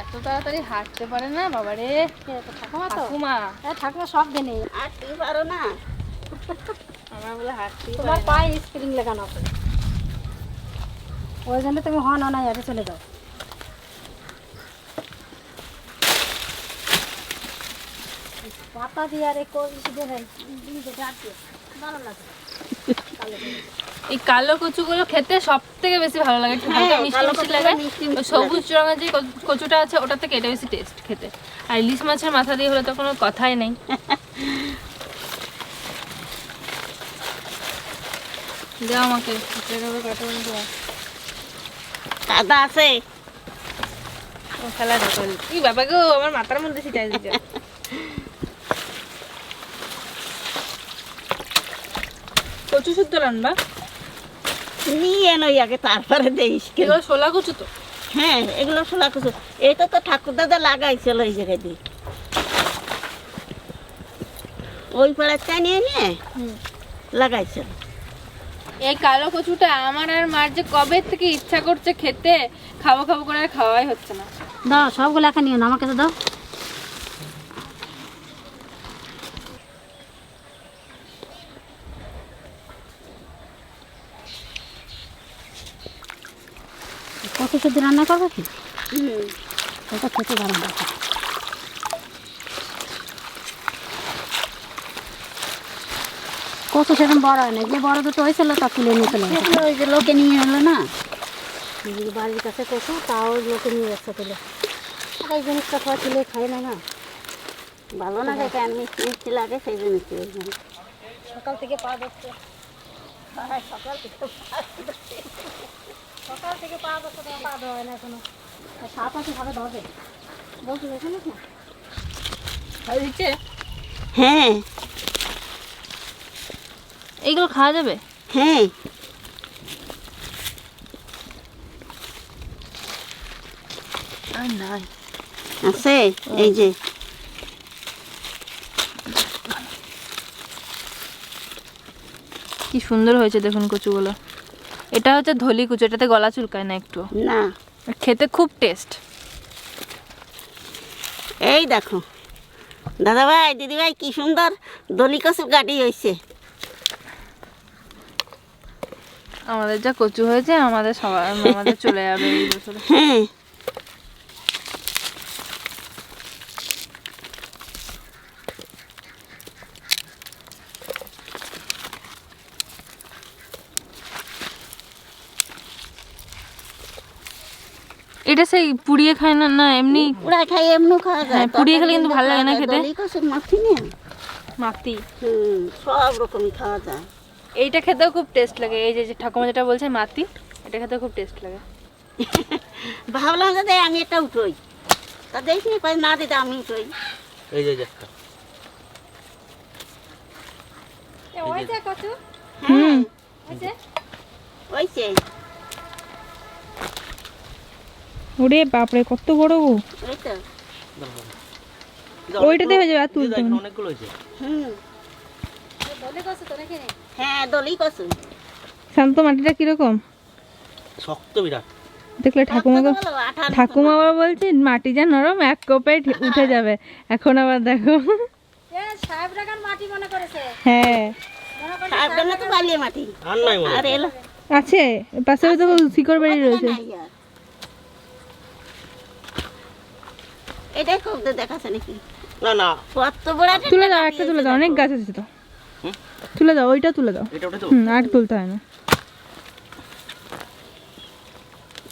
এত তাড়াতাড়ি হাঁটতে পারে না বাবারে। ঠাকুমা তো ঠাকুমা ঠাকুমা সব দিনে হাঁটতে পারো না। আমার বলে হাঁটতে তোমার পায়ে স্প্রিং লাগানো আছে, ওই জন্য তুমি হন না ইয়াতে চলে যাও। পাতা দিয়ে আর ভালো লাগে। এই কালো কচুগুলো খেতে সব থেকে বেশি ভালো লাগে, একটু হালকা মিষ্টি মিষ্টি লাগে। সবুজ রঙের যে কচুটা আছে ওটার থেকে এটা বেশি টেস্ট খেতে। আর ইলিশ মাছের মাথা দিয়ে হলে তো কোনো কথাই নেই। দাও আমাকে কাদা আছে ও খেলা ঢোকাল। কি বাবা গো, আমার মাথার মধ্যে ছিটাই দিচ্ছে। কচু শুদ্ধ রান্না নিয়ে নই আগে, তারপরে দেইস। এগুলো শোলা কচু তো? হ্যাঁ, এগুলো শোলা কচু। এটা তো ঠাকুর দাদা লাগাইছিল এই জায়গায় দিয়ে, ওই পাড়াটা নিয়ে নিয়ে লাগাইছিল। এই কালো কচুটা আমার আর মার যে কবে থেকে ইচ্ছা করছে খেতে, খাবো খাবো করে আর খাওয়াই হচ্ছে না। দাও সবগুলো একা নিও না, আমার কাছে দাও। কচু শুদ্ধ রান্না করবো কি? ওটা খেতে দারুণ লাগে। কচু সেরকম বড় হয় না, যে বড় দুটো হয়েছিল তা তুলে নিয়ে চলে গেছে। ওই যে লোকে নিয়ে এলো না বাড়ির কাছে কচু, তাও লোকে নিয়ে যাচ্ছে তুলে। এই জিনিসটা খাওয়া তুলে খাই না, না ভালো না খাই, কেন মিষ্টি মিষ্টি লাগে সেই জিনিসটি। সকাল থেকে পা ধরছে, সকাল থেকে পা ধরছে, পা ধোয়া হয় না এখনো। সাপ আছে ভাবে ধরবে বলছি, দেখিস না? দিচ্ছে। হ্যাঁ, এইগুলো খাওয়া যাবে? হ্যাঁ, আর নাই আছে এই যে। কি সুন্দর হয়েছে দেখুন কচুগুলো। এটা হচ্ছে ধলি কচু, এটাতে গলা চুলকায় না একটু, না খেতে খুব টেস্ট। এই দেখো দাদা ভাই দিদি ভাই, কি সুন্দর দলি কচু গাড়ি হয়েছে। আমাদের যা কচু হয়েছে আমাদের সবার আমাদের চলে যাবে এই বছরে। হ্যাঁ, এটা সেই পুড়িয়ে খায় না? না এমনি পুরা খাই, এমনি খাওয়া যায়। হ্যাঁ, পুড়িয়ে খেলে কিন্তু ভালো লাগে না খেতে। দলি কচুর মাথি নিয়ে মাটি সব রকমই খাওয়া যায়। এইটা খেতেও খুব টেস্ট লাগে। এই যে যে ঠাকুমা যেটা বলছে মাটি, এটা খেতেও খুব টেস্ট লাগে। ভাবলাম যে আমি একটা উঠোই, তা দেখিনি কয় না দিদা আমি উঠোই। এই যে একটা ওইছে কচু। হুম, ওইছে ওইছে ওরে বাপরে কত বড় গো। ওই তো ওইটাতে হয়ে যাবে, আর তুলতে হবে না। অনেকগুলো হয়েছে। দলি কচু তো নাকি? হ্যাঁ, দলি কচু। শান্ত মাটিটা কিরকম শক্ত বিরাট। দেখলে ঠাকুমাকে, ঠাকুমা আবার বলছে মাটি যা নরম এক কোপে উঠে যাবে। এখন আবার দেখো, সাহেবরাগান মাটি মনে করেছে। হ্যাঁ সাহেবরাগান তো বালিয়া মাটি। আর নাই মনে আর এলো আছে পাশে তো শিকড় বাড়ি রয়েছে। এটাই খুব দেখাচ্ছে নাকি? না না, কত বড় তুলে দাও, একটা তুলে দাও, অনেক গাছ আছে তো। তুলে দাও, ওইটা তুলে দাও। এটা ওটা তো আর তুলতে হয় না।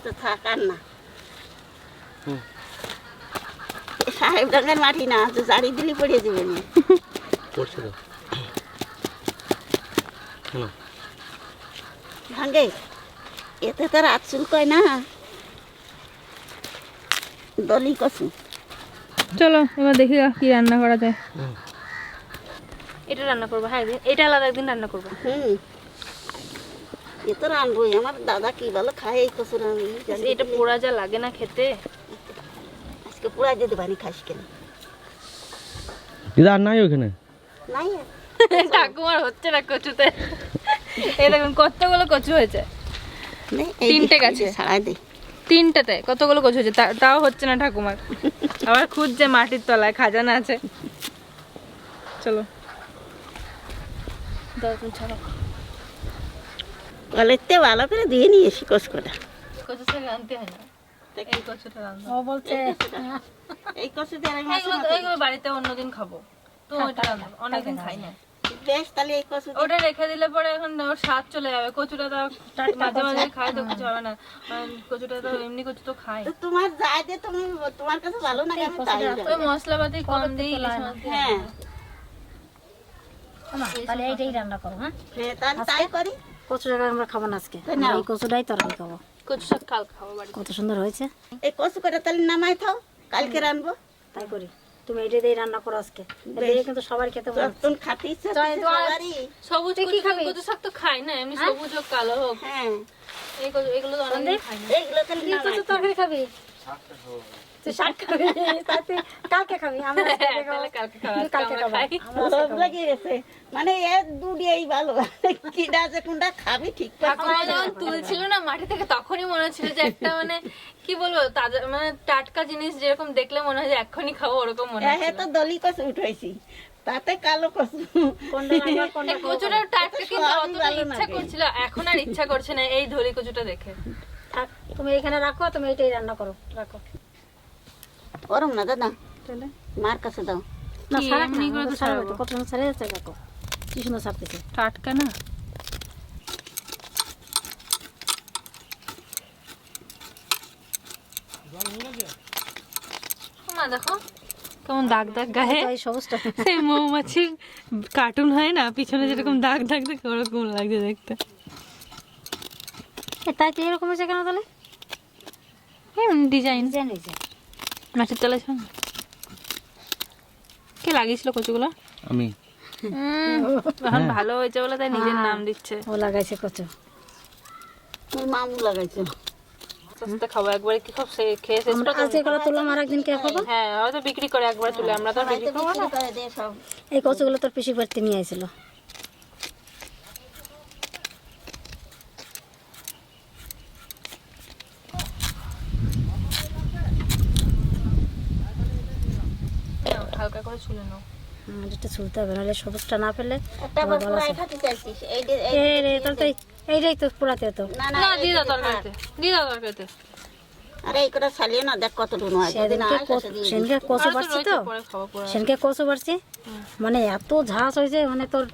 তো থাকার না, সাহেবরাগান মাটি না, তো জারি দিলে পড়ে যাবে না। পড়ছে তো। হ্যালো ভাঙ্গে এতে তো রাত চুল কয় না। দলি কচু চলো এবার দেখি কি রান্না করা যায়। এটা রান্না করবো, হ্যাঁ এটা আলাদা একদিন রান্না করবো। এ তো রানবই, আমার দাদা কি ভালো খায় এই কচু রান্না। এটা পোড়া যা লাগে না খেতে। আজকে পোড়া যদি বাড়ি খাস কেন? দিদা আর নাই ওখানে? নাই ঠাকুমার হচ্ছে না কচুতে। এই দেখুন কতগুলো কচু হয়েছে, তিনটে গাছে। ছাড়াই দে, 3টাতে কতগুলো কচু হয়েছে, তাও হচ্ছে না ঠাকুমার। আবার খুঁজছে মাটির তলায় খাজানা আছে। চলো দাও তুমি ছাড়ো। কলেজতে ভালো করে দিয়ে নিয়ে এসি কচুটা। কচু শাক আনতে হয় না, এই কচুটা রান্না। ও বলছে এই কচু দিয়ে আমি এগুলো বাড়িতে অন্যদিন খাবো, তো ওইটা রান্না অনেকদিন খাই না। বেশ, তাহলে এই কচু ওটা রেখে দিলে পরে এখন ওর স্বাদ চলে যাবে। কচুটা তো মাঝে মাঝে খাই তো কিছু হবে না, কচুটা তো এমনি কচু তো খাই। তোমার যা যে তুমি তোমার কাছে ভালো না কেন তাই ওই মশলাপাতি কম দিই, ইলিশ মাছ দিয়ে। হ্যাঁ তাহলে এইটাই রান্না করো। হ্যাঁ, তাই করি। কচু শাক আমরা খাবো না আজকে, না। এই কচুটাই তরকারি খাবো। কচু শাক কাল খাবো বাড়িতে। কত সুন্দর হয়েছে। এই কচু করে তাহলে নামাই থাও, কালকে রানবো। তাই করি, তুমি এইটা দিয়ে রান্না করো আজকে। এটা কিন্তু সবার খেতে মনে হচ্ছে। তুমি খাতে ইচ্ছা করছে সবারই। সবুজ কচু শাক তো খাই না, এমনি সবুজ হোক কালো হোক। হ্যাঁ, এগুলো তো অনেকদিন খাই না। এইগুলো তাহলে কি কচু তরকারি খাবি? তুই শাক খাবি, তাই তুই কালকে খাবি। আমরা আজকে খাবো। তাহলে কালকে খাবো, তুই কালকে খাবো। খাই। লোভ লেগে গেছে, মানে এর দুটি এই ভালো কিডা যে কোনটা খাবি ঠিক ঠাকুমা যখন তুলছিল না মাটি থেকে, তখনই মনে হচ্ছিল যে একটা মানে কি বলবো তাজা মানে টাটকা জিনিস যেরকম দেখলে মনে হয় যে এক্ষুনি খাবো, ওরকম মনে হয়। হ্যাঁ, তো দলি কচু উঠাইছি, তাতে কালো কচু। কচুটা টাটকা, কিন্তু সবই অতটা ভালো ইচ্ছা লাগে। করছিল, এখন আর ইচ্ছা করছে না এই ধরি কচুটা দেখে। থাক, তুমি এখানে রাখো, তুমি এইটাই রান্না করো, রাখো। ওরম না দাদা, তাহলে মার কাছে দাও। না, কি, সারা এমনি করে তো ছাড়াবো। কত সুন্দর ছাড়িয়ে যাচ্ছে, দেখো কি সুন্দর ছাড়তেছে। টাটকা না, মা দেখো কেমন দাগ দাগ গায়ে, তো এই সবুজটা সেই মৌমাছির কার্টুন হয় না পিছনে যেরকম দাগ দাগ দেখে, ওরকম লাগছে দেখতে। তাই তো এরকম হয়েছে কেন তাহলে? ডিজাইন ডিজাইন হয়েছে। মাটির তলায় শোন, কে লাগিয়েছিল কচুগুলো? আমি এখন ভালো হয়েছে বলে তাই নিজের নাম দিচ্ছে। ও লাগাইছে কচু। ওর মামু লাগাইছে। সস্তা খাবো একবারে, কি সব খেয়ে শেষ আমরা আজকে করে তুললাম, আর একদিন কে খাবো? হ্যাঁ হয়তো বিক্রি করে একবার তুলে, আমরা তো আর বিক্রি করবো না। এই কচুগুলো তোর পিসি বাড়িতে নিয়ে আইছিল। হালকা করে ছুলে নাও। এটা ছুলতে হবে, নাহলে সবুজটা না পেলে একটা আবার ভালো আছে। খাতে চাইছিস এই যে এই রে, তাহলে তো এইটাই তো পুরাতে তো। না না দিয়ে দাও তরকারিতে, দিয়ে দাও তরকারিতে। আরে এই করে চালিয়ে না, দেখ কত ডুনো হয়। যদি না হয় সেটা দিয়ে দিস। সেনকে কচু আর তো বাড়ছি রয়েছে, তো, পরে খাবো পরে। সেনকে কচু বাড়ছি, মানে এত ঝাঁস হয়েছে, মানে তোর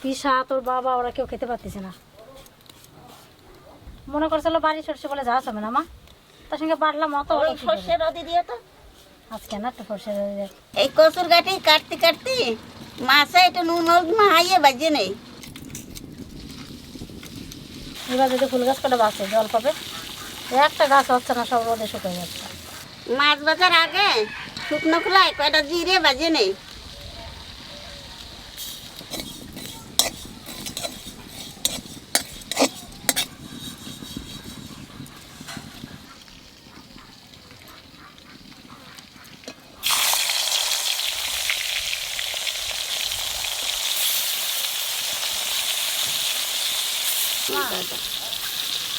পিসা তোর বাবা ওরা কেউ খেতে পারতেছে না। মনে করছিল বাড়ি সরষে বলে ঝাঁস হবে না মা, তার সঙ্গে বাড়লাম অত। ওই সর্ষে রদি দিয়ে তো আজকে না একটু সরষে দিয়ে দে। এই কচুর গাঠি কাটতে কাটতে মাছে এটা নুন হলুদ মাহাইয়ে বাজে নেই। এবার যদি ফুল গাছ কটা বাঁচে জল পাবে, একটা গাছ হচ্ছে না, সব রোদে শুকিয়ে যাচ্ছে। মাছ বাজার আগে শুকনো খোলায় কয়টা জিরে বাজে নেই।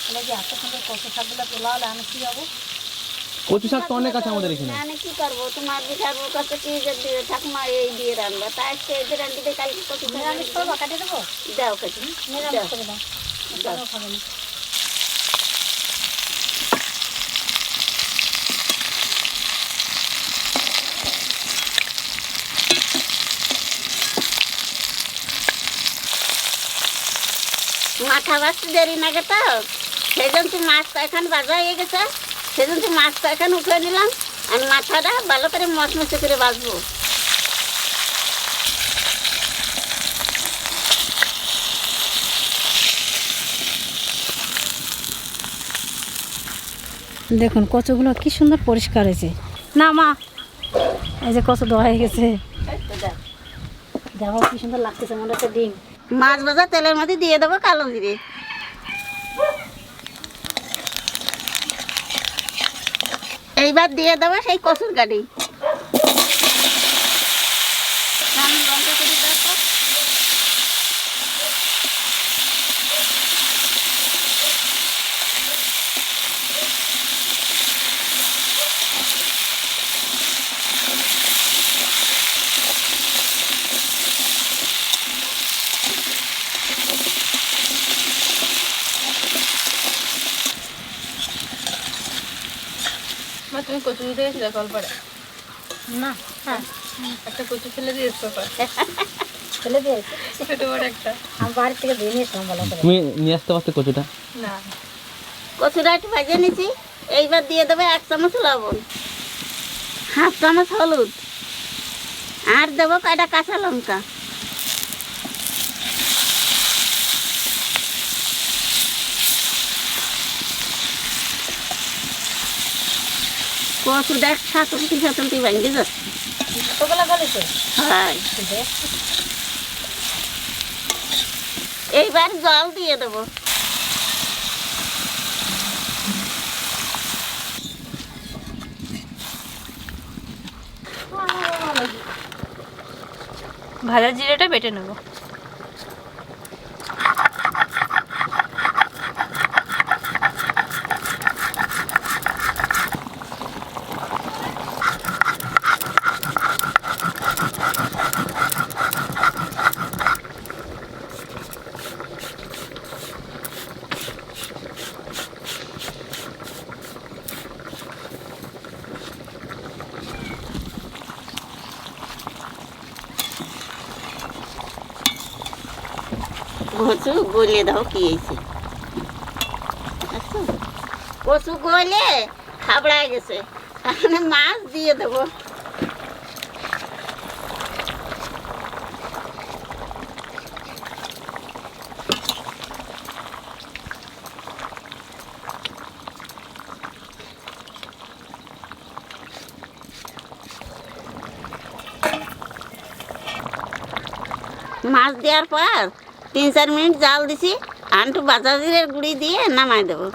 তাহলে যে এত সুন্দর কচু শাকগুলো তোলা হলে আমি কি যাবো? কচু শাক তো অনেক আছে আমাদের এখানে। আমি কি করবো, তোমার বিঠার কাছে কি যে ঠাকুমা এই দিয়ে রান্না, তাই আজকে এদের রান্না দিয়ে কালকে কচু নিরামিষ করবো, কাটিয়ে দেবো। দাও কাটি নিরামিষ করে দাও, কেন খাবে না? মাথা বাঁচতে দেরি না গেতো, সেজন্য তুই মাছটা এখানে বাজা হয়ে গেছে, সেজন্য তুই মাছটা এখানে উঠে নিলাম, আর মাথাটা ভালো করে মচমচে করে বাজবো। দেখুন কচুগুলো কি সুন্দর পরিষ্কার হয়েছে না মা, এই যে কচু ধোয়া হয়ে গেছে, দেখো কি সুন্দর লাগতেছে, মনে হচ্ছে ডিম। মাছ ভাজা তেলের মধ্যে দিয়ে দেবো কালো জিরে, এইবার দিয়ে দেবো সেই কচুর গাড়ি। মা তুমি কচু দিতে গেছিলে কলপাড়ে? না হ্যাঁ, একটা কচু ফেলে দিয়েছো ফেলে দিয়েছি, ছোট বড় একটা। আমি বাড়ি থেকে দিয়ে নিয়েছিলাম ভালো করে। তুমি নিয়ে আসতে পারতে কচুটা। না, কচুটা একটু ভেজে নিছি, এইবার দিয়ে দেবে 1 চামচ লবণ, 1/2 চামচ হলুদ, আর দেবো কয়টা কাঁচা লঙ্কা। কচু দেখ সাঁতুলতি সাঁতুলতি ভেঙে যাচ্ছে। কতগুলো গলেছে? হ্যাঁ, এইবার জল দিয়ে দেবো। ভাজা জিরেটা বেটে নেবো। কচু গলে দাও কি হয়েছে, কচু গলে খাবড়ায় গেছে, তাহলে মাছ দিয়ে দেবো। মাছ দেওয়ার পর 3-4 মিনিট জাল দিছি, আন্টু বাজা জিরের গুঁড়ি দিয়ে নামাই দেবো।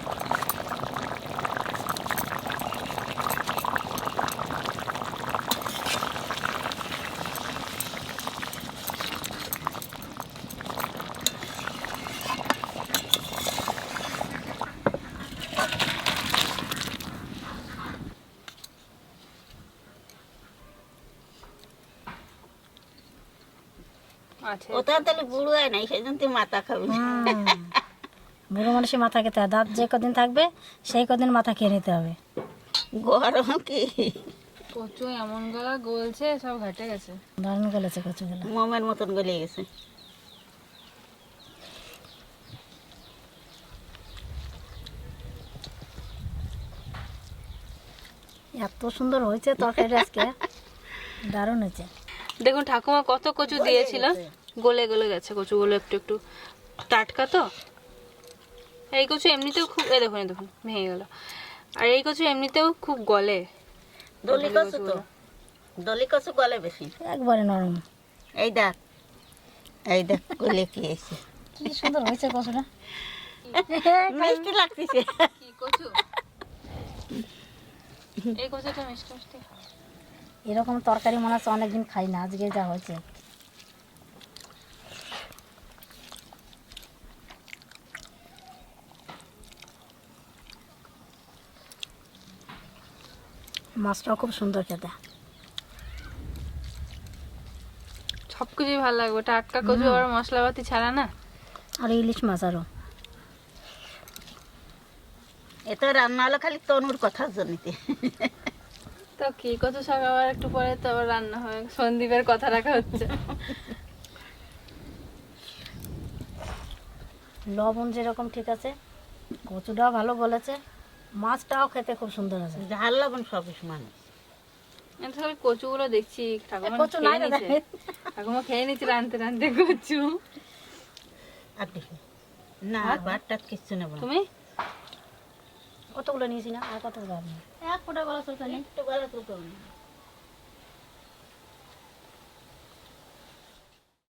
আচ্ছা, ওটা তাহলে বুড়ো হয় নাই, সেই জন্য তুই মাথা খাবি। বুড়ো মানুষের মাথা খেতে হয়, দাঁত যে কদিন থাকবে সেই কদিন মাথা খেয়ে নিতে হবে। গরম কি কচু এমন গলা গলছে, সব ঘাটে গেছে। দারুণ গলেছে কচুগুলো। মোমের মতন গলে গেছে। এত সুন্দর হয়েছে তরকারিটা আজকে, দারুণ হয়েছে। দেখুন ঠাকুমা কত কচু দিয়েছিল, গলে গলে গেছে কচুগুলো, একটু একটু টাটকা তো। এই কচু এমনিতেও খুব, এই দেখুন ভেঙে গেল। আর এই কচু এমনিতেও খুব গলে। দলি কচু তো, দলি কচু গলে বেশি, একবারে নরম। এই দেখ গলে কি হয়েছে, কি সুন্দর হয়েছে কচুটা। মিষ্টি লাগতেছে। কি কচু? এই কচুটা মিষ্টি মিষ্টি। এরকম তরকারি মনে হচ্ছে অনেকদিন খাই না, আজকে যা হয়েছে। মাছটাও খুব সুন্দর খেতে। সব কিছুই ভালো লাগবে, টাটকা কচু আর মশলাপাতি ছাড়া না। আর ইলিশ মাছ আরও। এত রান্না হলো খালি তনুর কথার জন্যতে। তো কি কচু শাক আবার একটু পরে তো আবার রান্না হবে, সন্দীপের কথা রাখা হচ্ছে। লবণ যেরকম ঠিক আছে, কচুটাও ভালো বলেছে, মাছটাও খেতে খুব সুন্দর আছে। ঝাল লবণ সব মানুষ। আমি তো সব কচুগুলো দেখছি ঠাকুমা কচু নাই খেয়ে দাদা। নিচ্ছে, ঠাকুমা খেয়ে নিচ্ছে রানতে রানতে কচু। আর দেখি না, বারটা কিচ্ছু নেব না। তুমি কতগুলো নিয়েছি না, আর কতগুলো? এক ফোঁটা গলা চলছে, একটু গলা চলছে।